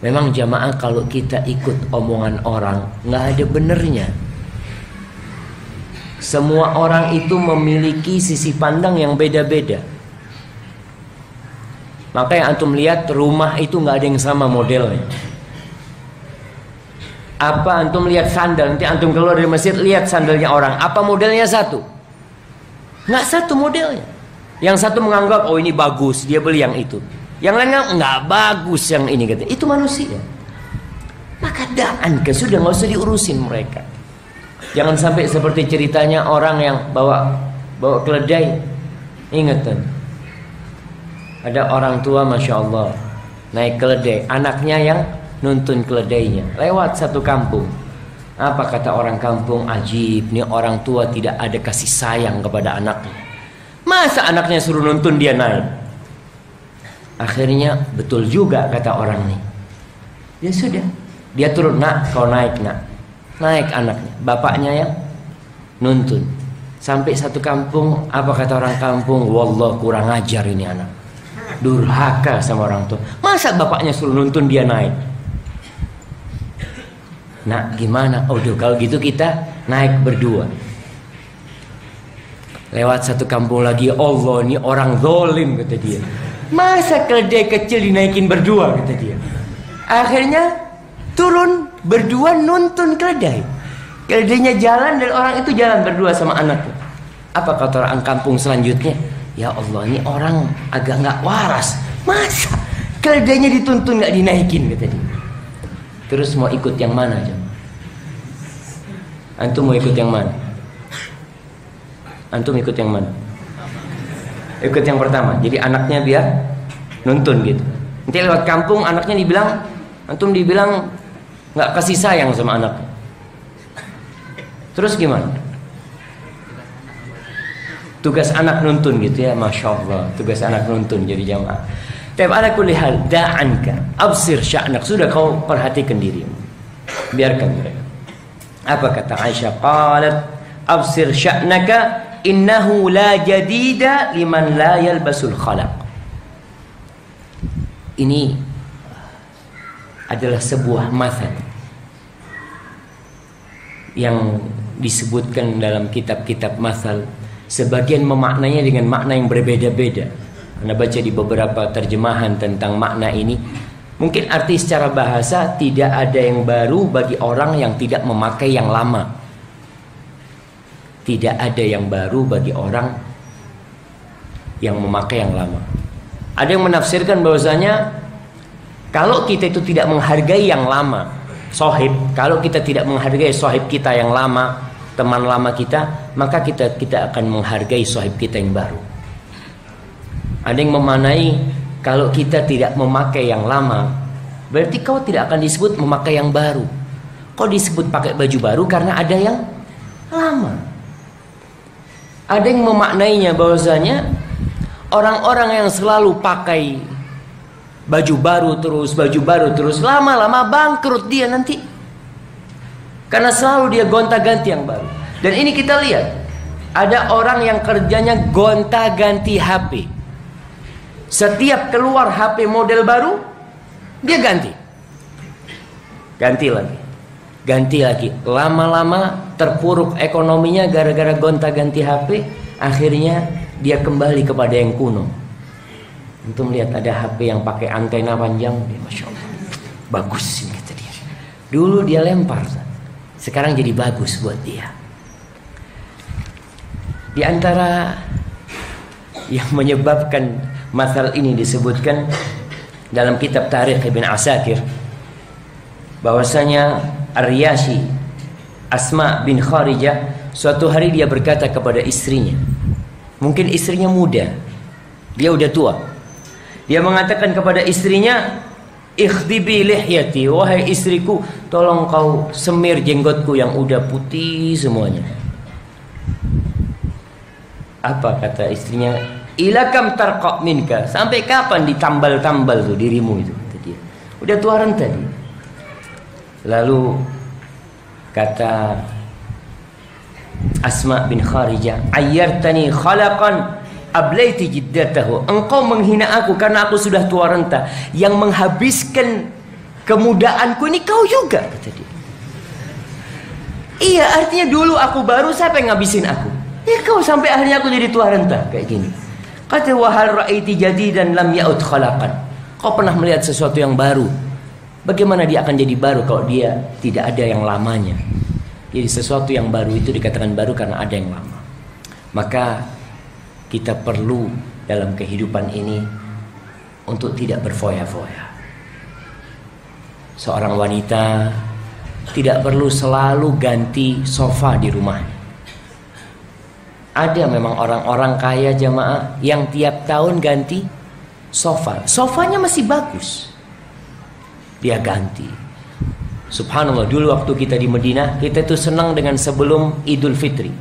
Memang jamaah, kalau kita ikut omongan orang nggak ada benernya. Semua orang itu memiliki sisi pandang yang beda-beda. Makanya antum lihat rumah itu nggak ada yang sama modelnya. Apa antum lihat sandal, nanti antum keluar dari masjid lihat sandalnya orang, apa modelnya satu? Nggak satu modelnya. Yang satu menganggap oh ini bagus, dia beli yang itu. Yang lain nggak bagus yang ini, kata. Itu manusia. Maka da'an ke, sudah nggak usah diurusin mereka. Jangan sampai seperti ceritanya orang yang bawa keledai. Ingat kan? Ada orang tua masya Allah naik keledai, anaknya yang nuntun keledainya lewat satu kampung. Apa kata orang kampung? Ajib, nih orang tua tidak ada kasih sayang kepada anaknya. Masa anaknya suruh nuntun dia naik? Akhirnya betul juga kata orang ini. Ya sudah, dia turun, nak kau naik nak. Naik anaknya, bapaknya yang nuntun. Sampai satu kampung, apa kata orang kampung? Wallah kurang ajar ini anak, durhaka sama orang tua. Masa bapaknya suruh nuntun dia naik? Nak gimana? Oh kalau gitu kita naik berdua. Lewat satu kampung lagi, Allah ini orang zalim kata dia. Masa keledai kecil dinaikin berdua kata dia. Akhirnya turun berdua nuntun keledai. Keledainya jalan dan orang itu jalan berdua sama anaknya. Apa kata orang kampung selanjutnya? Ya Allah, ini orang agak nggak waras. Masa keledainya dituntun nggak dinaikin kata dia. Terus mau ikut yang mana aja? Antum mau ikut yang mana? Antum ikut yang mana? Ikut yang pertama. Jadi anaknya biar nuntun gitu. Nanti lewat kampung anaknya dibilang, antum dibilang nggak kasih sayang sama anaknya. Terus gimana? Tugas anak nuntun gitu ya, masya Allah. Tugas anak nuntun jadi jamaah. Tapi ala kulli hal, da'anka, absir sya'nak. Sudah kau perhatikan dirimu, biarkan mereka. Apa kata Aisyah? Qalat absir sya'naka innahu la jadida liman la yalbasul khalaq. Ini adalah sebuah mathal yang disebutkan dalam kitab-kitab mathal. Sebagian memaknainya dengan makna yang berbeda-beda. Anda baca di beberapa terjemahan tentang makna ini. Mungkin arti secara bahasa, tidak ada yang baru bagi orang yang tidak memakai yang lama. Tidak ada yang baru bagi orang yang memakai yang lama. Ada yang menafsirkan bahwasanya kalau kita itu tidak menghargai yang lama, sohib, kalau kita tidak menghargai sohib kita yang lama, teman lama kita, maka kita akan menghargai sohib kita yang baru. Ada yang memanai kalau kita tidak memakai yang lama, berarti kau tidak akan disebut memakai yang baru. Kau disebut pakai baju baru karena ada yang lama. Ada yang memaknainya bahwasanya orang-orang yang selalu pakai baju baru terus, lama-lama bangkrut dia nanti. Karena selalu dia gonta-ganti yang baru. Dan ini kita lihat, ada orang yang kerjanya gonta-ganti HP. Setiap keluar HP model baru, dia ganti lagi. Lama-lama terpuruk ekonominya gara-gara gonta-ganti HP. Akhirnya dia kembali kepada yang kuno. Untuk melihat ada HP yang pakai antena panjang, dia masya Allah, bagus ini kata dia. Dulu dia lempar, sekarang jadi bagus buat dia. Di antara yang menyebabkan masalah ini disebutkan dalam kitab Tarikh Ibn Asakir, bahwasanya Ar-Riyashi, Asma bin Kharijah, suatu hari dia berkata kepada istrinya, mungkin istrinya muda, dia udah tua. Dia mengatakan kepada istrinya, ikhdibi lihyati, wahai istriku, tolong kau semir jenggotku yang udah putih semuanya. Apa kata istrinya? Ilakam tarqa minka, sampai kapan ditambal-tambal tuh dirimu itu, kata dia. Udah tua renta dia. Lalu kata Asma bin Kharijah, ayyartani khalaqan ablaiti jiddatahu, engkau menghina aku karena aku sudah tua renta. Yang menghabiskan Kemudaanku ini kau juga, kata dia. Iya, artinya dulu aku baru, siapa yang ngabisin aku? Ya kau, sampai akhirnya aku jadi tua renta kayak gini. Kata wahal ra'aiti jadidan lam ya'ud khalaqan. Kau pernah melihat sesuatu yang baru? Bagaimana dia akan jadi baru kalau dia tidak ada yang lamanya? Jadi sesuatu yang baru itu dikatakan baru karena ada yang lama. Maka kita perlu dalam kehidupan ini untuk tidak berfoya-foya. Seorang wanita tidak perlu selalu ganti sofa di rumahnya. Ada memang orang-orang kaya jamaah yang tiap tahun ganti sofa. Sofanya masih bagus, dia ganti. Subhanallah, dulu waktu kita di Madinah, kita itu senang dengan sebelum Idul Fitri.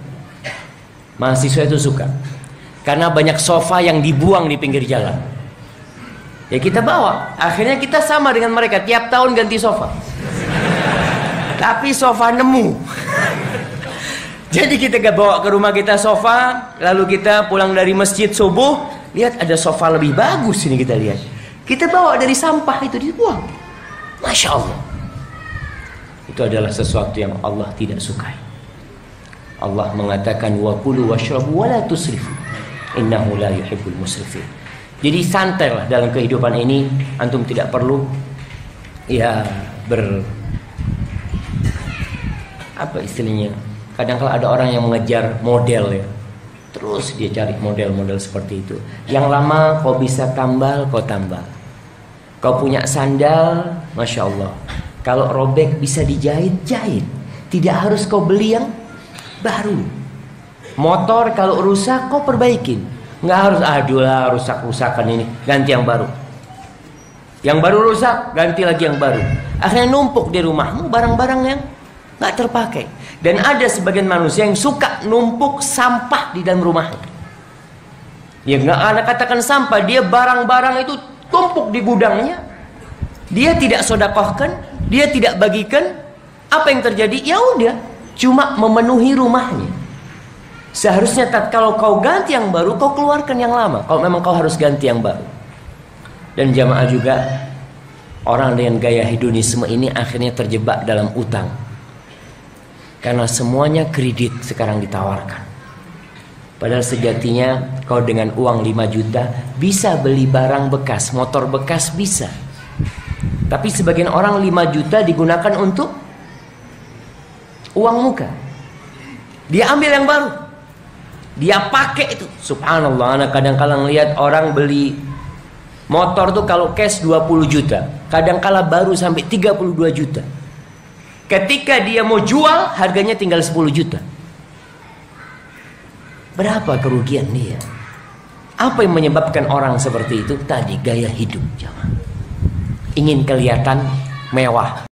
Mahasiswa itu suka, karena banyak sofa yang dibuang di pinggir jalan. Ya kita bawa, akhirnya kita sama dengan mereka, tiap tahun ganti sofa. Tapi sofa nemu. Jadi kita bawa ke rumah kita sofa, lalu kita pulang dari masjid subuh, lihat ada sofa lebih bagus ini, kita lihat. Kita bawa dari sampah itu, dibuang. Masya Allah. Itu adalah sesuatu yang Allah tidak sukai. Allah mengatakan wa kulu washrabu wa la tusrifu innahu la yuhibbul musrifin. Jadi santailah dalam kehidupan ini, antum tidak perlu ya apa istilahnya? Kadang kalau ada orang yang mengejar model ya, terus dia cari model-model seperti itu. Yang lama kau bisa tambal, kau tambal. Kau punya sandal, Masya Allah, kalau robek bisa dijahit-jahit. Tidak harus kau beli yang baru. Motor kalau rusak kau perbaikin. Nggak harus aduh lah rusak-rusakan ini, ganti yang baru. Yang baru rusak, ganti lagi yang baru. Akhirnya numpuk di rumahmu barang-barang yang nggak terpakai. Dan ada sebagian manusia yang suka numpuk sampah di dalam rumahnya. Ya nggak ada katakan sampah, dia barang-barang itu tumpuk di gudangnya. Dia tidak sodakohkan, dia tidak bagikan. Apa yang terjadi? Ya udah, cuma memenuhi rumahnya. Seharusnya kalau kau ganti yang baru, kau keluarkan yang lama. Kalau memang kau harus ganti yang baru. Dan jamaah juga, orang dengan gaya hedonisme ini akhirnya terjebak dalam utang. Karena semuanya kredit sekarang ditawarkan. Padahal sejatinya kau dengan uang 5 juta bisa beli barang bekas, motor bekas bisa. Tapi sebagian orang 5 juta digunakan untuk uang muka. Dia ambil yang baru, dia pakai itu. Subhanallah, anak kadang-kadang lihat orang beli motor tuh kalau cash 20 juta, kadang-kala baru sampai 32 juta. Ketika dia mau jual, harganya tinggal 10 juta. Berapa kerugian dia? Apa yang menyebabkan orang seperti itu? Tadi gaya hidup, jangan. Ingin kelihatan mewah.